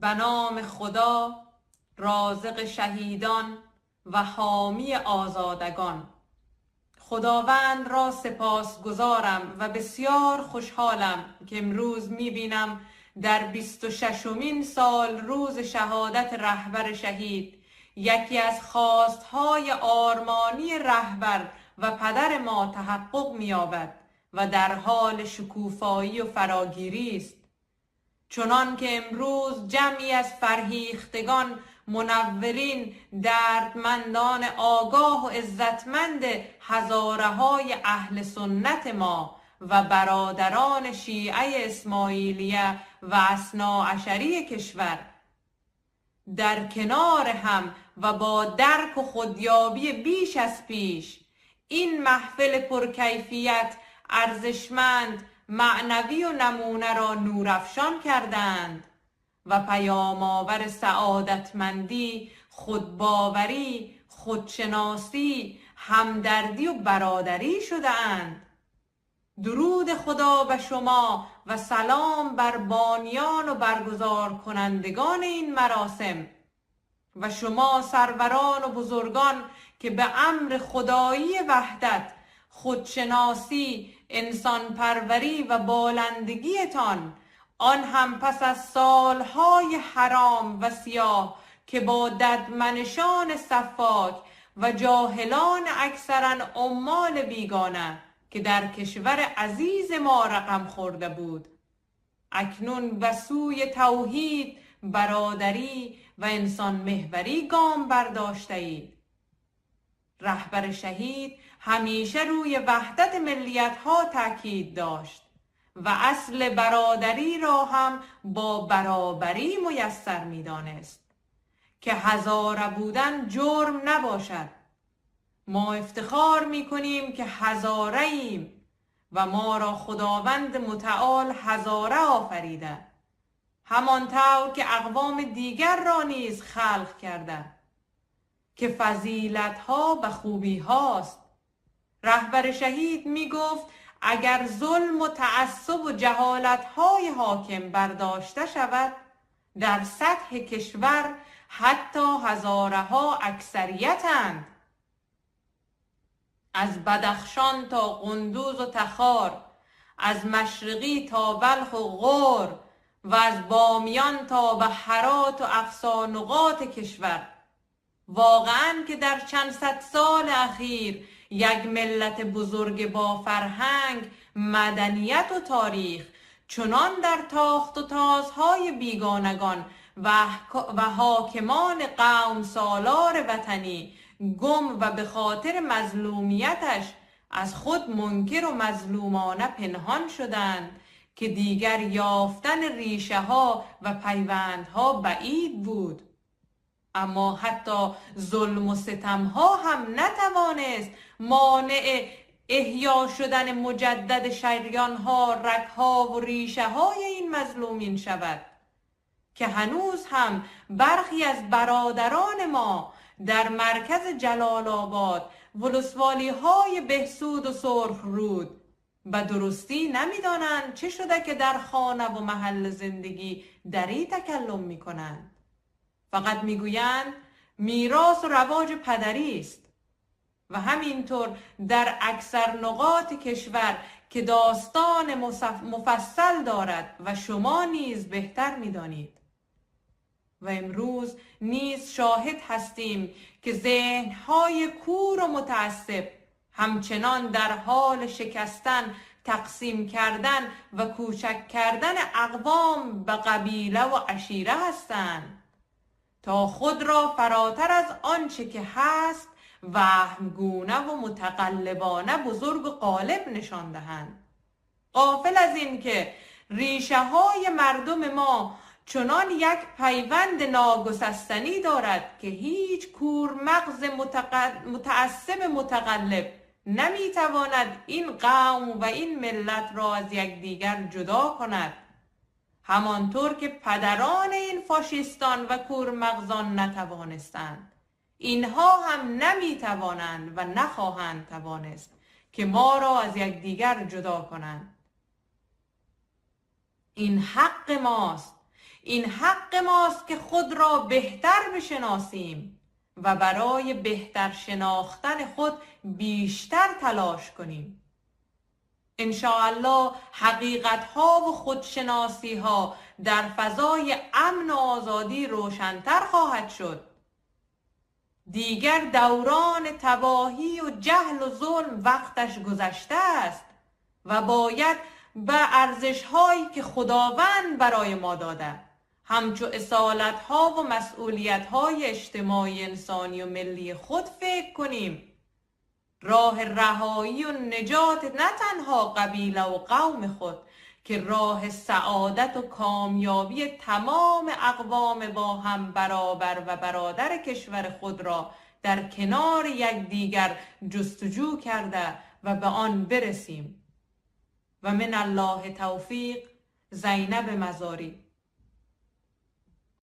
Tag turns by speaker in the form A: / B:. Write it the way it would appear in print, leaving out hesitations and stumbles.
A: به نام خدا رازق شهیدان و حامی آزادگان. خداوند را سپاسگزارم و بسیار خوشحالم که امروز می‌بینم در 26مین سال روز شهادت رهبر شهید یکی از خواستهای آرمانی رهبر و پدر ما تحقق می‌یابد و در حال شکوفایی و فراگیری است. چنان که امروز جمعی از فرهیختگان، منورین، دردمندان آگاه و عزتمند هزاره‌های اهل سنت ما و برادران شیعه اسماعیلیه و اثناعشری کشور در کنار هم و با درک و خودیابی بیش از پیش این محفل پرکیفیت، ارزشمند، معنوی و نمونه را نورافشان کردند و پیام آور سعادتمندی، خودباوری، خودشناسی، همدردی و برادری شده‌اند. درود خدا به شما و سلام بر بانیان و برگزار کنندگان این مراسم و شما سروران و بزرگان که به امر خدایی وحدت، خودشناسی، انسان پروری و بالندگیتان، آن هم پس از سالهای حرام و سیاه که با ددمنشان صفاک و جاهلان اکثرا عمال بیگانه که در کشور عزیز ما رقم خورده بود، اکنون به سوی توحید، برادری و انسان محوری گام برداشته اید. رهبر شهید همیشه روی وحدت ملیت ها تاکید داشت و اصل برادری را هم با برابری میسر می دانست که هزاره بودن جرم نباشد. ما افتخار می کنیم که هزاره ایم و ما را خداوند متعال هزاره آفریده، همانطور که اقوام دیگر را نیز خلق کرده که فضیلت ها و خوبی هاست. رهبر شهید می گفت اگر ظلم و تعصب و جهالت های حاکم برداشته شود، در سطح کشور حتی هزاره ها اکثریتند. از بدخشان تا قندوز و تخار، از مشرقی تا بلخ و غور و از بامیان تا به هرات و اقصا نقاط کشور، واقعاً که در چند صد سال اخیر یک ملت بزرگ با فرهنگ، مدنیت و تاریخ چنان در تاخت و تازهای بیگانگان و حاکمان قوم سالار وطنی گم و به خاطر مظلومیتش از خود منکر و مظلومانه پنهان شدند که دیگر یافتن ریشه ها و پیوندها بعید بود. اما حتی ظلم و ستم ها هم نتوانست مانع احیا شدن مجدد شریان ها، رگ ها و ریشه های این مظلومین شود که هنوز هم برخی از برادران ما در مرکز جلال آباد ولسوالی های بهسود و سرخ رود به درستی نمیدانند چه شده که در خانه و محل زندگی دری تکلم میکنند. فقط میگویند میراث و رواج پدری است و همینطور در اکثر نقاط کشور که داستان مفصل دارد و شما نیز بهتر میدانید. و امروز نیز شاهد هستیم که ذهن‌های کور و متعصب همچنان در حال شکستن، تقسیم کردن و کوچک کردن اقوام به قبیله و عشیره هستند تا خود را فراتر از آنچه که هست وهمگونه و متقلبانه بزرگ و غالب نشان دهند، غافل از این که ریشه های مردم ما چنان یک پیوند ناگسستنی دارد که هیچ کورمغز متعصب متقلب نمیتواند این قوم و این ملت را از یکدیگر جدا کند، همانطور که پدران این فاشیستان و کورمغزان نتوانستند. اینها هم نمیتوانند و نخواهند توانست که ما را از یکدیگر جدا کنند. این حق ماست. این حق ماست که خود را بهتر بشناسیم و برای بهتر شناختن خود بیشتر تلاش کنیم. انشاءالله حقیقت‌ها و خودشناسی‌ها در فضای امن و آزادی روشن‌تر خواهد شد. دیگر دوران تباهی و جهل و ظلم وقتش گذشته است و باید به ارزش‌هایی که خداوند برای ما داده، همچو اصالت‌ها و مسئولیت‌های اجتماعی انسانی و ملی خود فکر کنیم. راه رهایی و نجات نه تنها قبیله و قوم خود، که راه سعادت و کامیابی تمام اقوام با هم برابر و برادر کشور خود را در کنار یکدیگر جستجو کرده و به آن برسیم. و من الله توفیق. زینب مزاری.